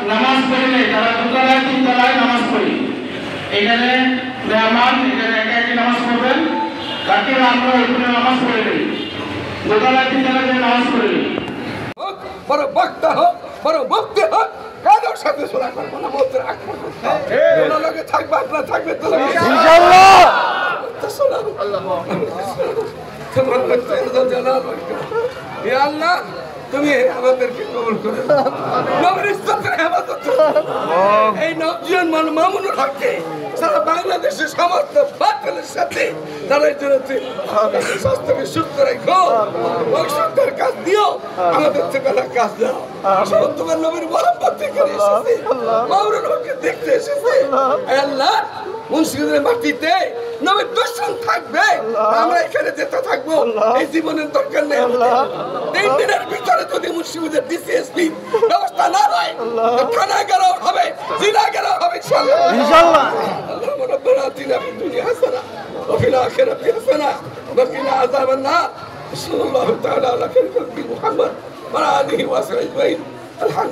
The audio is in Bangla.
নামাজ পড়লে তারা দুতলায় তিনতলায় নামাজ পড়ি। এখানে মেহমান এখানে একা একই নামাজ পড়বেন, বাকিরা আমরা ওইখানে নামাজ পড়ে নিই, দোতলায় তিনতলায় নামাজ পড়ে নিই। বড় বক্তা হোক, বড় মুক্তি হোক, কারোর সাথে শোনা করবো না, মন্ত্রের আক্রমণ লোকে থাকবে, আপনার থাকবে তো ইনশাআল্লাহ। আল্লাহ তুমি আমাদেরকে কবুল করে এই নবজীবন মামুনুল হককে সারা বাংলাদেশের সমস্ত বাতিলের সাথে তাদের জন্য স্বাস্থ্যকে সুস্থ রেখো, ঔষধের কাজ দিও, আমাদের ঠিকানা কাজ দাও। তোমার নবীর মোহাম্মদ থেকে এসেছে, মামুনুল হককে দেখতে এসেছে। আল্লাহ মুন্সিগঞ্জের মাটিতে নবীর দর্শন থাকবে, আমরা এখানে যেতে থাকবো, এই জীবনের দরকার নেই। 3 দিনের ভিতরে যদি মুন্সিগঞ্জের ডিসিএসপি ব্যবস্থা না হয়, থানা গেলেও হবে, জিলা গেলেও হবে ইনশাআল্লাহ। আল্লাহুম্মা রাব্বানা আতিনা ফিদ দুনিয়া হাসানাহ ওয়া ফিল আখিরাতি হাসানাহ ওয়া কিনা আযাবান নার। সাল্লাল্লাহু তাআলা আলা খায়রিল খালকি মুহাম্মদ ওয়া আলিহি ওয়া সাহবিহি আজমাইন।